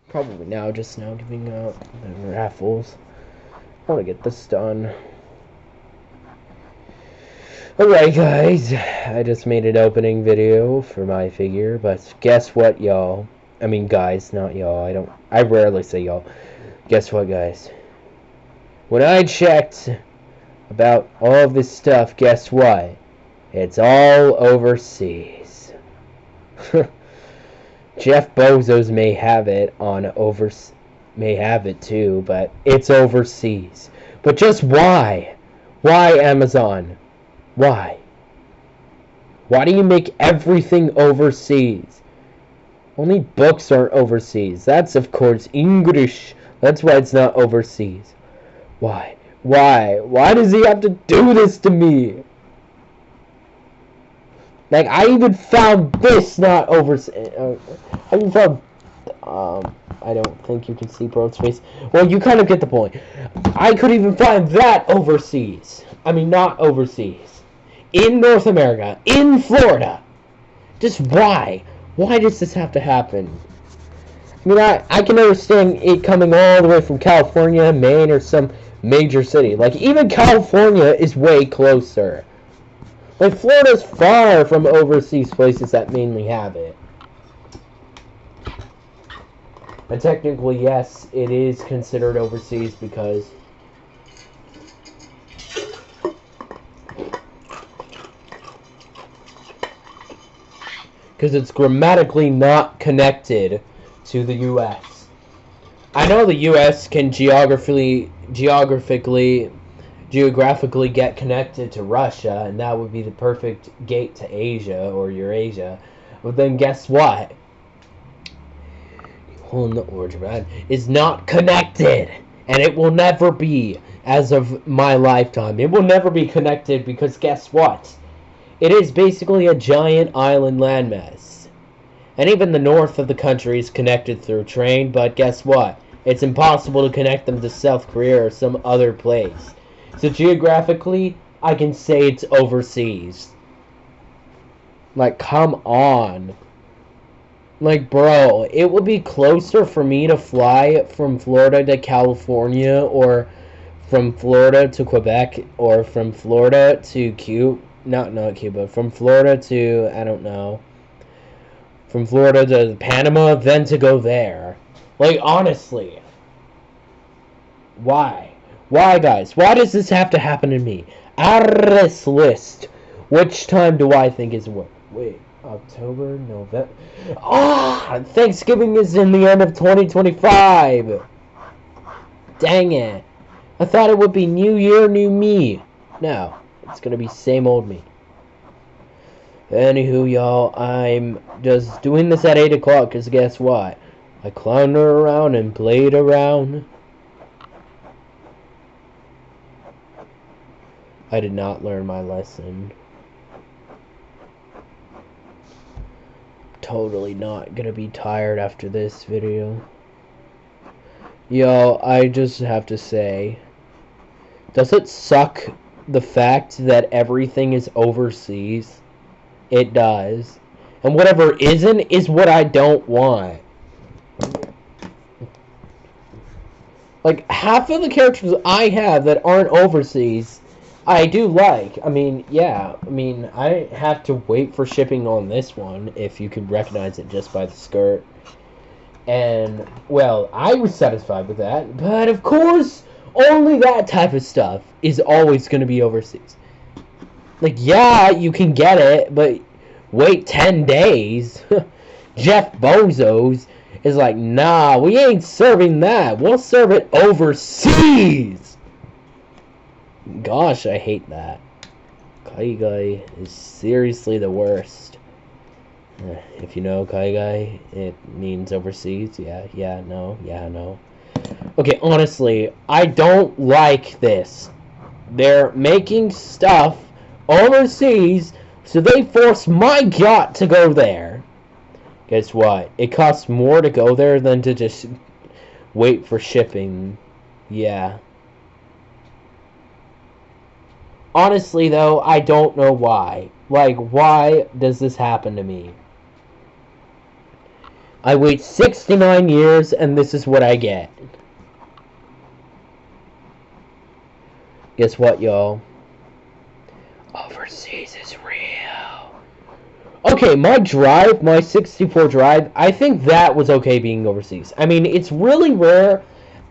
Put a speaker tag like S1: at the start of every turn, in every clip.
S1: Probably now, just now giving out the raffles. I want to get this done. Alright guys, I just made an opening video for my figure, but guess what, y'all? I mean guys, not y'all. I rarely say y'all. Guess what, guys? When I checked about all of this stuff, guess what? It's all overseas. Jeff Bezos may have it may have it too, but it's overseas. But just why? Why, Amazon? Why? Why do you make everything overseas? Only books are overseas. That's, of course, English. That's why it's not overseas. Why? Why? Why does he have to do this to me? Like, I even found this not overseas. I even found... I don't think you can see Bro's face. Well, you kind of get the point. I could even find that overseas. I mean, not overseas. In North America, in Florida. Just why? Why does this have to happen? I mean, I can understand it coming all the way from California, Maine, or some major city. Like, even California is way closer. Like, Florida's far from overseas places that mainly have it. And technically, yes, it is considered overseas because... it's grammatically not connected to the U.S. I know the U.S. can geographically get connected to Russia, and that would be the perfect gate to Asia or Eurasia. But then guess what? Is not connected, and it will never be as of my lifetime. It will never be connected because guess what? It is basically a giant island landmass. And even the north of the country is connected through train, but guess what? It's impossible to connect them to South Korea or some other place. So geographically, I can say it's overseas. Like, come on. Like, bro, it would be closer for me to fly from Florida to California, or from Florida to Quebec, or from Florida to Cuba. Not Cuba. From Florida to, I don't know. From Florida to Panama, then to go there. Like, honestly. Why? Why, guys? Why does this have to happen to me? Out of this list, which time do I think is what? Wait, October, November. Thanksgiving is in the end of 2025. Dang it. I thought it would be New Year, New Me. No, it's gonna be same old me. Anywho, y'all, I'm just doing this at 8 o'clock, because guess what? I clowned around and played around. I did not learn my lesson. Totally not gonna be tired after this video. Yo, I just have to say, does it suck the fact that everything is overseas? It does. And whatever isn't is what I don't want. Like, half of the characters I have that aren't overseas, I do like. I mean, yeah. I mean, I have to wait for shipping on this one, if you could recognize it just by the skirt. And, well, I was satisfied with that. But, of course, only that type of stuff is always going to be overseas. Like, yeah, you can get it, but wait 10 days. Jeff Bezos is like, nah, we ain't serving that. We'll serve it overseas. Gosh, I hate that. Kaigai is seriously the worst. If you know Kaigai, it means overseas. Yeah, no. Okay, honestly, I don't like this. They're making stuff overseas, so they force my yacht to go there. Guess what? It costs more to go there than to just wait for shipping. Yeah. Honestly, though, I don't know why. Like, why does this happen to me? I wait 69 years, and this is what I get. Guess what, y'all? Overseas is real. Okay, my 64 drive, I think that was okay being overseas. I mean, it's really rare,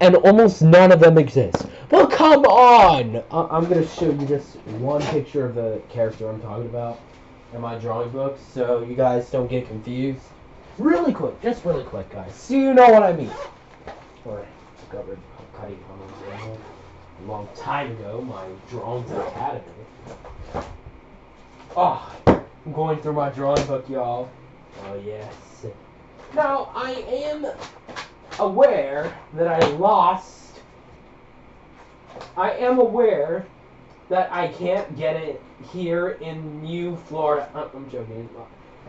S1: and almost none of them exist. But come on! I'm going to show you just one picture of the character I'm talking about in my drawing book, so you guys don't get confused. Really quick, just really quick, guys. So you know what I mean. Or discovered cutting a long time ago, my drawings academy. Oh, I'm going through my drawing book, y'all. Oh, yes. Now, I am aware that I lost. I am aware that I can't get it here in New Florida. I'm joking.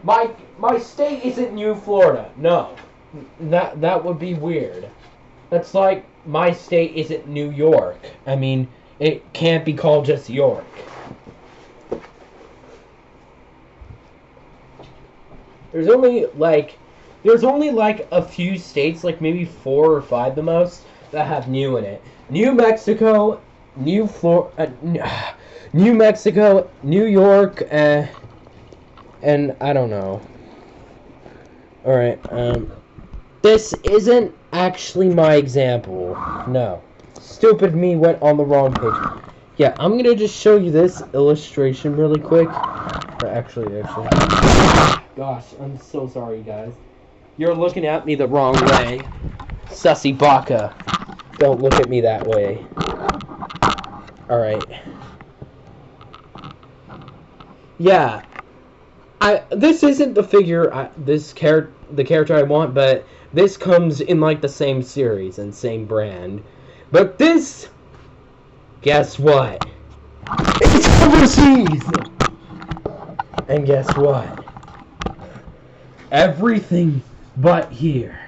S1: My state isn't New Florida. No. That would be weird. That's like my state isn't New York. I mean, it can't be called just York. There's only like a few states, like maybe 4 or 5 the most, that have New in it. New Mexico, New Mexico, New York, and I don't know. Alright, this isn't actually my example. No. Stupid me went on the wrong page. Yeah, I'm gonna just show you this illustration really quick. Actually. Gosh, I'm so sorry, guys. You're looking at me the wrong way. Sussy baka. Don't look at me that way. Alright. Yeah. This isn't the figure, the character I want, but this comes in, like, the same series and same brand. But this, guess what? It's overseas! And guess what? Everything but here.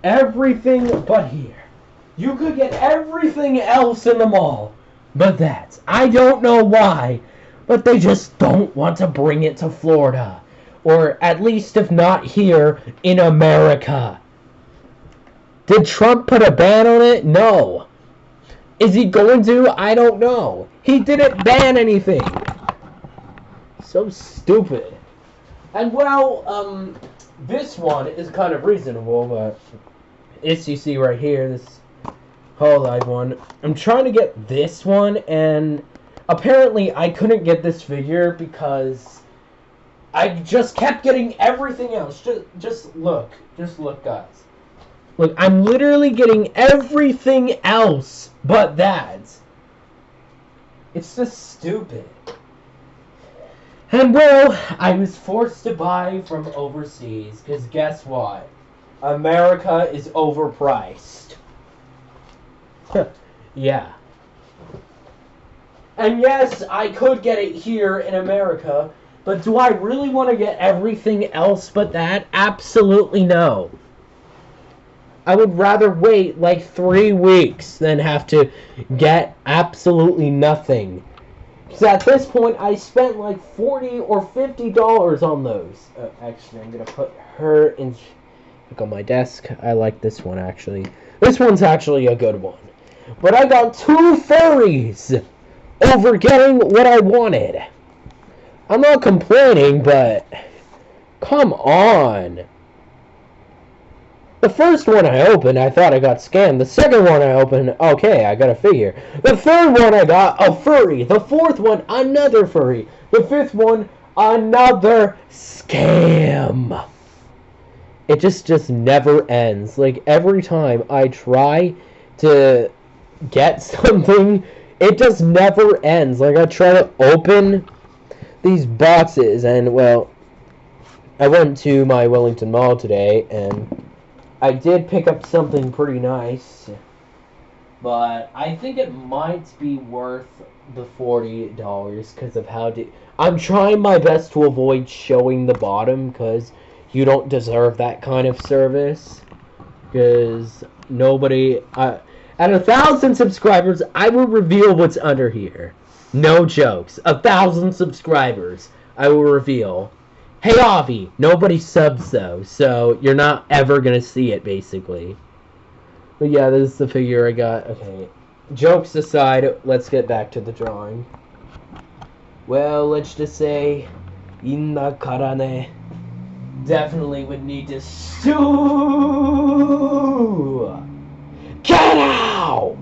S1: Everything but here. You could get everything else in the mall, but that. I don't know why, but they just don't want to bring it to Florida. Or at least if not here, in America. Did Trump put a ban on it? No. Is he going to? I don't know. He didn't ban anything. So stupid. And well, this one is kind of reasonable, but it's, you see right here, this hololive one. I'm trying to get this one, and apparently I couldn't get this figure because I just kept getting everything else. Just look, guys. Look, I'm literally getting everything else but that. It's just stupid. And well, I was forced to buy from overseas, because guess what? America is overpriced. Yeah. And yes, I could get it here in America, but do I really want to get everything else but that? Absolutely no. I would rather wait like 3 weeks than have to get absolutely nothing. Because at this point, I spent like $40 or $50 on those. Actually, I'm going to put her in look on my desk. I like this one, actually. This one's actually a good one. But I got 2 furries over getting what I wanted. I'm not complaining, but come on. The first one I opened, I thought I got scammed. The second one I opened, okay, I got a figure. The third one, I got a furry. The fourth one, another furry. The fifth one, another scam. It just never ends. Like, every time I try to get something, it just never ends. Like, I try to open these boxes, and, well, I went to my Wellington Mall today, and I did pick up something pretty nice, but I think it might be worth the $40 because of how I'm trying my best to avoid showing the bottom because you don't deserve that kind of service. Because nobody, at 1,000 subscribers, I will reveal what's under here. No jokes. 1,000 subscribers, I will reveal. Hey, Avi, nobody subs though, so you're not ever gonna see it, basically. But yeah, this is the figure I got. Okay, jokes aside, let's get back to the drawing. Well, let's just say, inna karane definitely would need to sue. Get out!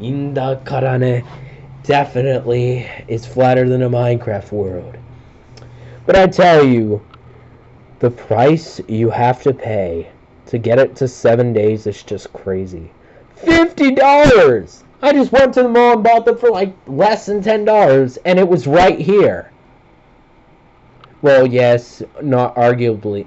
S1: Inda karane definitely is flatter than a Minecraft world. But I tell you, the price you have to pay to get it to 7 days is just crazy. $50! I just went to the mall and bought them for like less than $10, and it was right here. Well, yes, not arguably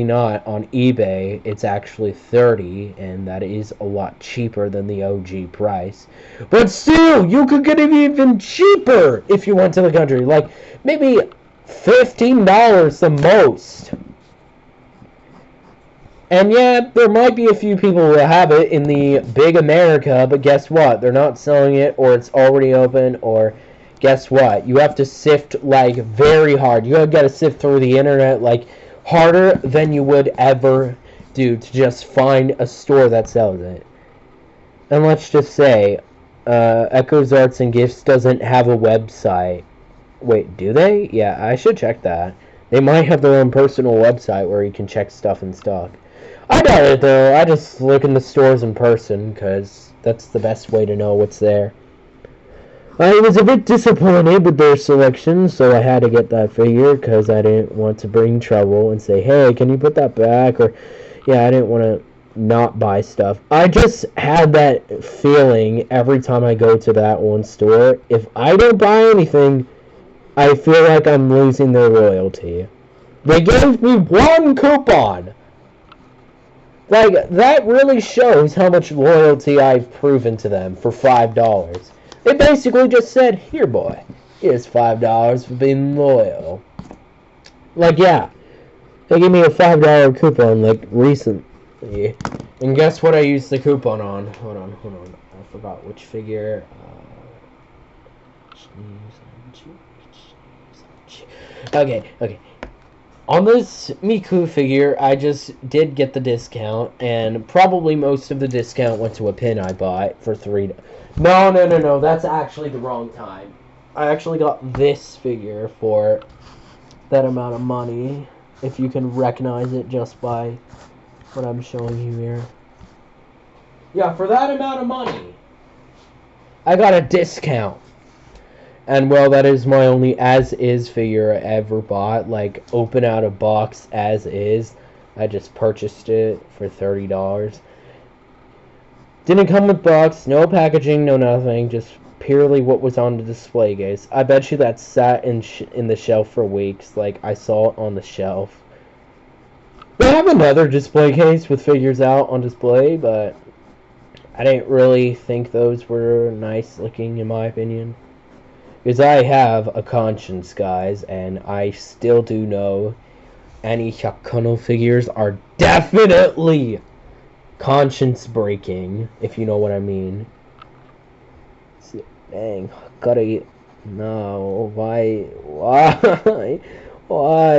S1: not on eBay. It's actually $30, and that is a lot cheaper than the OG price. But still, you could get it even cheaper if you went to the country. Like maybe $15 the most. And yeah, there might be a few people who have it in the big America, but guess what? They're not selling it, or it's already open, or guess what? You have to sift, like, very hard. You gotta sift through the internet, like, harder than you would ever do to just find a store that sells it. And let's just say, Echoes Arts and Gifts doesn't have a website. Wait, do they? Yeah, I should check that. They might have their own personal website where you can check stuff in stock. I doubt it, though. I just look in the stores in person, because that's the best way to know what's there. I was a bit disappointed with their selection, so I had to get that figure, because I didn't want to bring trouble and say, hey, can you put that back? Or, yeah, I didn't want to not buy stuff. I just had that feeling every time I go to that one store. If I don't buy anything, I feel like I'm losing their loyalty. They gave me one coupon! Like, that really shows how much loyalty I've proven to them for $5. They basically just said, here, boy, here's $5 for being loyal. Like, yeah, they gave me a $5 coupon, like, recently. And guess what I used the coupon on? Hold on. I forgot which figure. Okay. On this Miku figure, I just did get the discount, and probably most of the discount went to a pin I bought for $3. No, that's actually the wrong time. I actually got this figure for that amount of money, if you can recognize it just by what I'm showing you here. Yeah, for that amount of money, I got a discount. And, well, that is my only as-is figure I ever bought. Like, open out of box as-is. I just purchased it for $30. Didn't come with box, no packaging, no nothing. Just purely what was on the display case. I bet you that sat in the shelf for weeks. Like, I saw it on the shelf. They have another display case with figures out on display, but I didn't really think those were nice looking, in my opinion. Because I have a conscience, guys, and I still do know any Hyakuno figures are definitely conscience-breaking, if you know what I mean. Dang, gotta eat. No, why,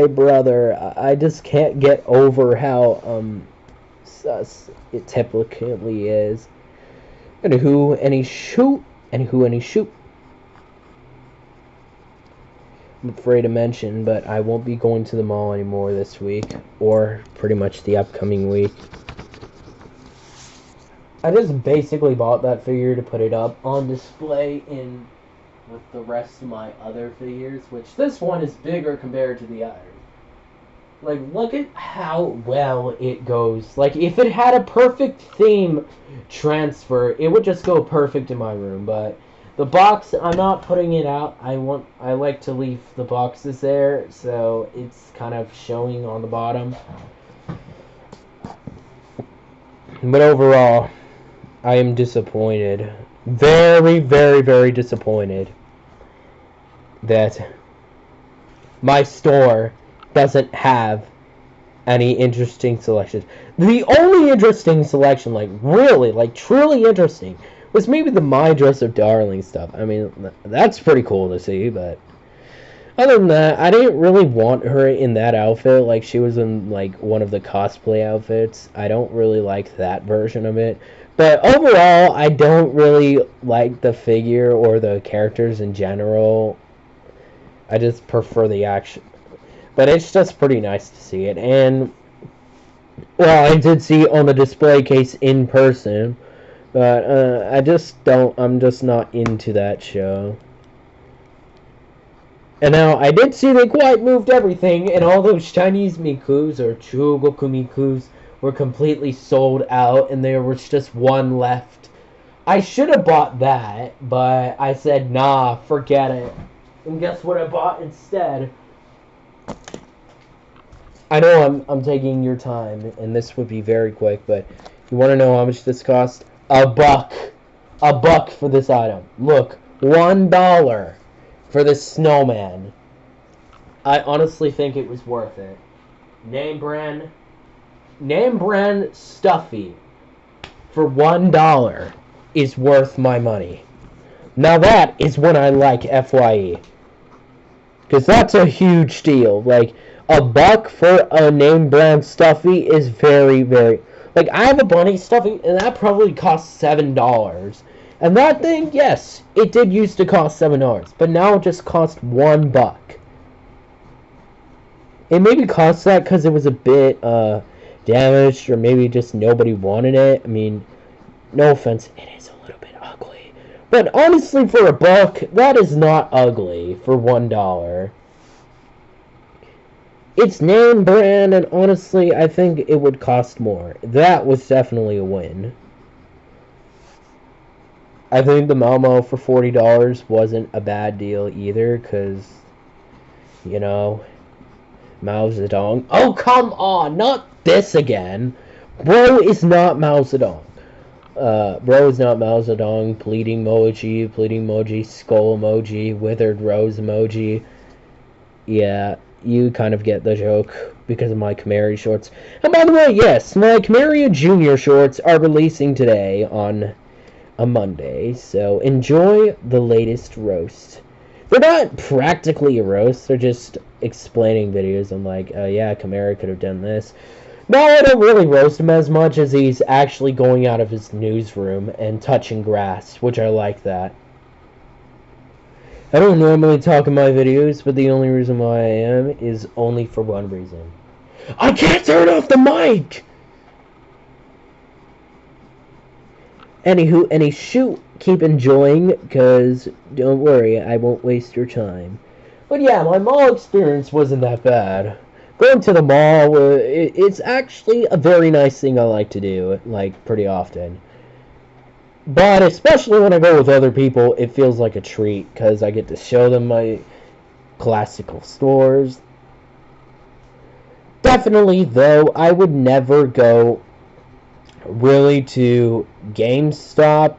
S1: brother? I just can't get over how, sus it typically is. Anywho, any shoot. I'm afraid to mention, but I won't be going to the mall anymore this week, or pretty much the upcoming week. I just basically bought that figure to put it up on display in with the rest of my other figures, which this one is bigger compared to the others. Like, look at how well it goes. Like, if it had a perfect theme transfer, it would just go perfect in my room, but the box, I'm not putting it out. I like to leave the boxes there, so it's kind of showing on the bottom. But overall, I am disappointed. Very, very, very disappointed that my store doesn't have any interesting selections. The only interesting selection, like, really, like, truly interesting, was maybe the My Dress of Darling stuff. I mean, that's pretty cool to see, but Other than that, I didn't really want her in that outfit. Like, she was in, like, one of the cosplay outfits. I don't really like that version of it. But overall, I don't really like the figure or the characters in general. I just prefer the action. But it's just pretty nice to see it. And, well, I did see it on the display case in person. But I'm just not into that show. And now, I did see they quite moved everything, and all those Chinese mikus, or Chugoku mikus, were completely sold out, and there was just one left. I should have bought that, but I said, nah, forget it. And guess what I bought instead? I know I'm taking your time, and this would be very quick, but you want to know how much this cost? $1. $1 for this item. Look, $1 for this snowman. I honestly think it was worth it. Name brand Stuffy for $1 is worth my money. Now that is when I like FYE. Because that's a huge deal. Like, $1 for a name brand Stuffy is very, very... Like, I have a bunny Stuffy, and that probably costs $7. And that thing, yes, it did used to cost $7, but now it just costs $1. It maybe cost that because it was a bit damaged, or maybe just nobody wanted it. I mean, no offense, it is a little bit ugly. But honestly, for $1, that is not ugly for $1. It's name brand, and honestly, I think it would cost more. That was definitely a win. I think the Mao Mao for $40 wasn't a bad deal either, because, you know, Mao Zedong. Oh, come on, not this again. Bro is not Mao Zedong. Bro is not Mao Zedong. Pleading emoji, skull emoji, withered rose emoji. Yeah, you kind of get the joke because of my Camary shorts. And by the way, yes, my Camary Junior shorts are releasing today on a Monday, so enjoy the latest roast. They're not practically a roast, they're just explaining videos. I'm like, yeah, Camaro could have done this. No, I don't really roast him as much as he's actually going out of his newsroom and touching grass, which I like that. I don't normally talk in my videos, but the only reason why I am is only for one reason. I can't turn off the mic! Anywho, shoot, keep enjoying, because don't worry, I won't waste your time. But yeah, my mall experience wasn't that bad. Going to the mall, it's actually a very nice thing I like to do, like, pretty often. But especially when I go with other people, it feels like a treat, because I get to show them my classical stores. Definitely, though, I would never go really to GameStop,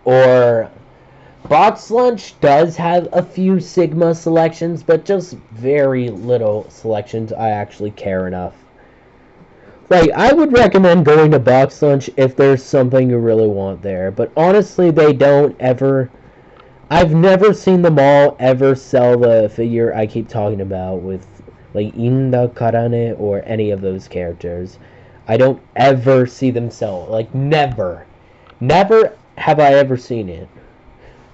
S1: or Box Lunch does have a few Sigma selections, but just very little selections I actually care enough. Like, I would recommend going to Box Lunch if there's something you really want there, but honestly, they don't ever... I've never seen the mall ever sell the figure I keep talking about with, like, Inda Karane or any of those characters. I don't ever see them sell. Like, never. Never have I ever seen it.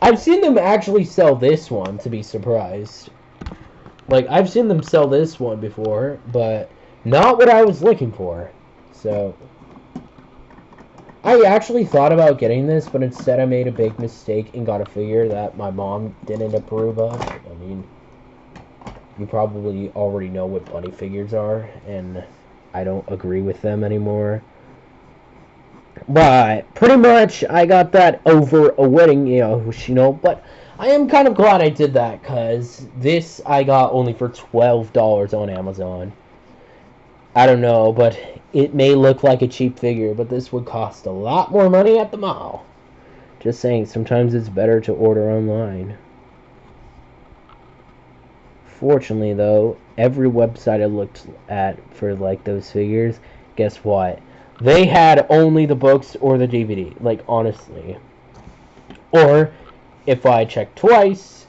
S1: I've seen them actually sell this one, to be surprised. Like, I've seen them sell this one before, but not what I was looking for. So, I actually thought about getting this, but instead I made a big mistake and got a figure that my mom didn't approve of. I mean, you probably already know what bunny figures are, and I don't agree with them anymore. But pretty much I got that over a wedding, but I am kind of glad I did that, because this I got only for $12 on Amazon. I don't know, but it may look like a cheap figure, but this would cost a lot more money at the mall. Just saying, sometimes it's better to order online. Fortunately, though, every website I looked at for, like, those figures, guess what? They had only the books or the DVD, like, honestly. Or, if I checked twice,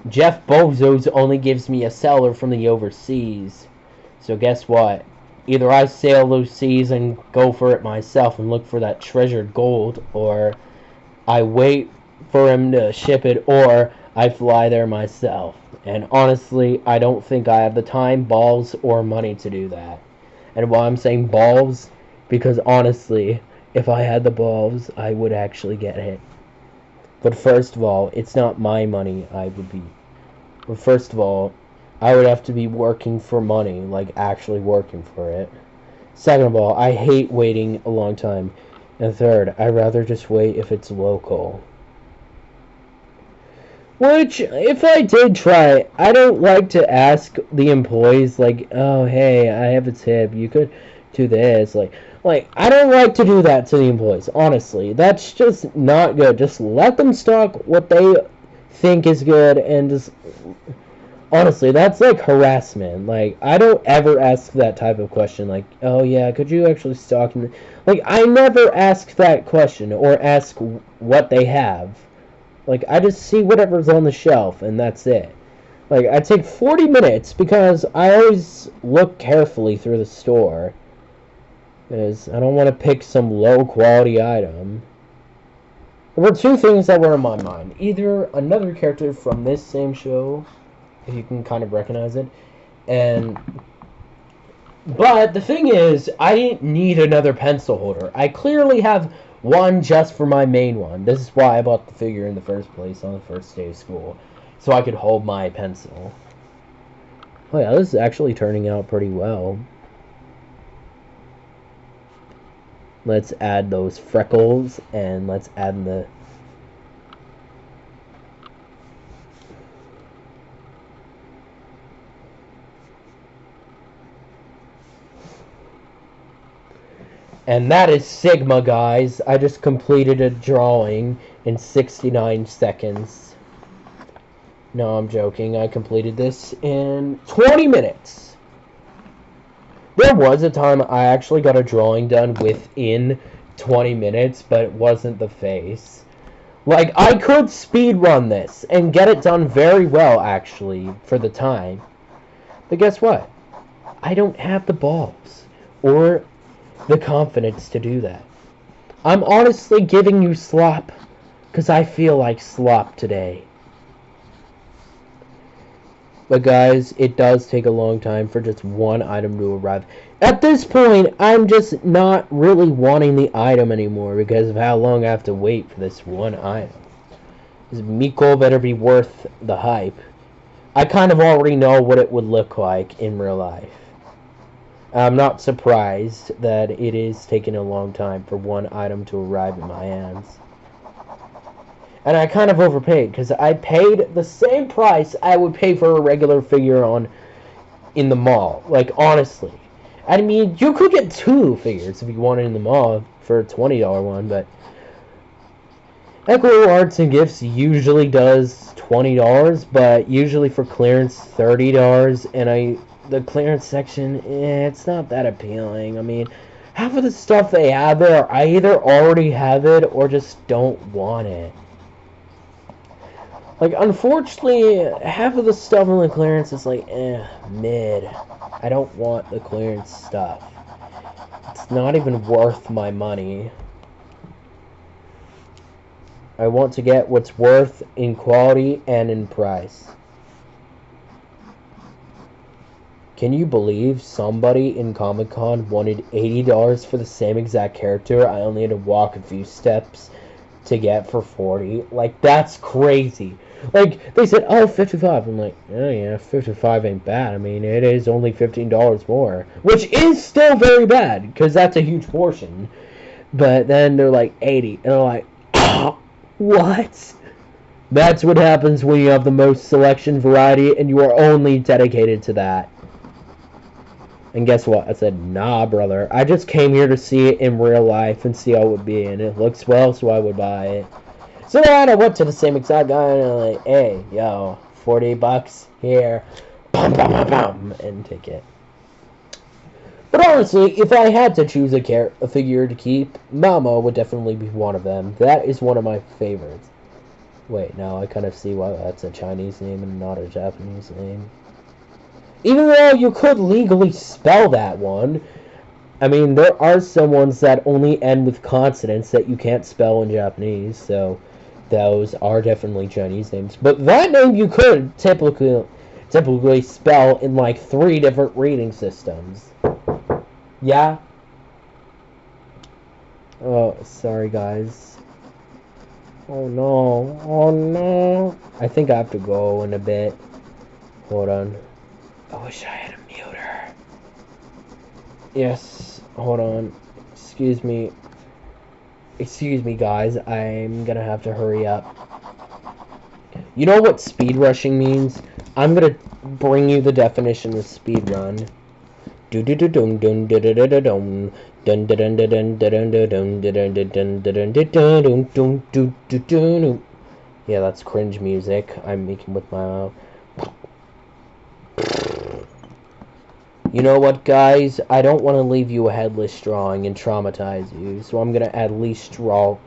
S1: Jeff Bezos only gives me a seller from the overseas. So guess what? Either I sail those seas and go for it myself and look for that treasured gold, or I wait for him to ship it, or I fly there myself. And honestly, I don't think I have the time, balls, or money to do that. And why I'm saying balls, because honestly, if I had the balls, I would actually get it. But first of all, it's not my money I would be. But first of all, I would have to be working for money, like actually working for it. Second of all, I hate waiting a long time. And third, I'd rather just wait if it's local. Which, if I did try, I don't like to ask the employees, like, oh, hey, I have a tip, you could do this, like, I don't like to do that to the employees, honestly. That's just not good. Just let them stock what they think is good, and just, honestly, that's like harassment. Like, I don't ever ask that type of question, like, oh, yeah, could you actually stock me? Like, I never ask that question, or ask what they have. Like, I just see whatever's on the shelf, and that's it. Like, I take 40 minutes, because I always look carefully through the store. Because I don't want to pick some low-quality item. There were two things that were in my mind. Either another character from this same show, if you can kind of recognize it, but the thing is, I didn't need another pencil holder. I clearly have one just for my main one. This is why I bought the figure in the first place on the first day of school, so I could hold my pencil. Oh yeah, this is actually turning out pretty well. Let's add those freckles, and let's add the... And that is Sigma, guys. I just completed a drawing in 69 seconds. No, I'm joking. I completed this in 20 minutes. There was a time I actually got a drawing done within 20 minutes, but it wasn't the face. Like, I could speedrun this and get it done very well, actually, for the time. But guess what? I don't have the balls or the confidence to do that. I'm honestly giving you slop because I feel like slop today. But guys, it does take a long time for just one item to arrive. At this point, I'm just not really wanting the item anymore because of how long I have to wait for this one item. This Miko better be worth the hype. I kind of already know what it would look like in real life. I'm not surprised that it is taking a long time for one item to arrive in my hands. And I kind of overpaid, because I paid the same price I would pay for a regular figure in the mall. Like, honestly. I mean, you could get two figures if you wanted in the mall for a $20 one, but Echo Arts and Gifts usually does $20, but usually for clearance, $30, and the clearance section, it's not that appealing. I mean, half of the stuff they have there, I either already have it or just don't want it. Like, unfortunately, half of the stuff on the clearance is like, mid. I don't want the clearance stuff. It's not even worth my money. I want to get what's worth in quality and in price. Can you believe somebody in Comic-Con wanted $80 for the same exact character I only had to walk a few steps to get for $40? Like, that's crazy. Like, they said, oh, $55. I'm like, oh yeah, $55 ain't bad. I mean, it is only $15 more. Which is still very bad, because that's a huge portion. But then they're like, 80. And I'm like, oh, what? That's what happens when you have the most selection variety, and you are only dedicated to that. And guess what? I said, nah, brother. I just came here to see it in real life and see how it would be. And it looks well, so I would buy it. So then I went to the same exact guy and I'm like, hey, yo, $40 here. Bum, bum, bum, bum, and take it. But honestly, if I had to choose a figure to keep, Mao Mao would definitely be one of them. That is one of my favorites. Wait, now I kind of see why that's a Chinese name and not a Japanese name. Even though you could legally spell that one. I mean, there are some ones that only end with consonants that you can't spell in Japanese, so those are definitely Chinese names. But that name you could typically spell in like 3 different reading systems. Yeah? Oh, sorry guys. Oh no. Oh no. I think I have to go in a bit. Hold on. I wish I had a muter. Yes, hold on. Excuse me. Excuse me, guys. I'm gonna have to hurry up. You know what speed rushing means? I'm gonna bring you the definition of speed run. Yeah, that's cringe music I'm making with my mouth. You know what, guys? I don't want to leave you a headless drawing and traumatize you, so I'm gonna at least draw.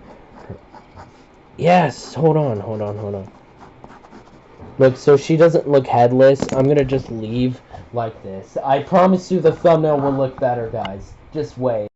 S1: Yes, hold on. Look, so she doesn't look headless. I'm gonna just leave like this. I promise you the thumbnail will look better, guys. Just wait.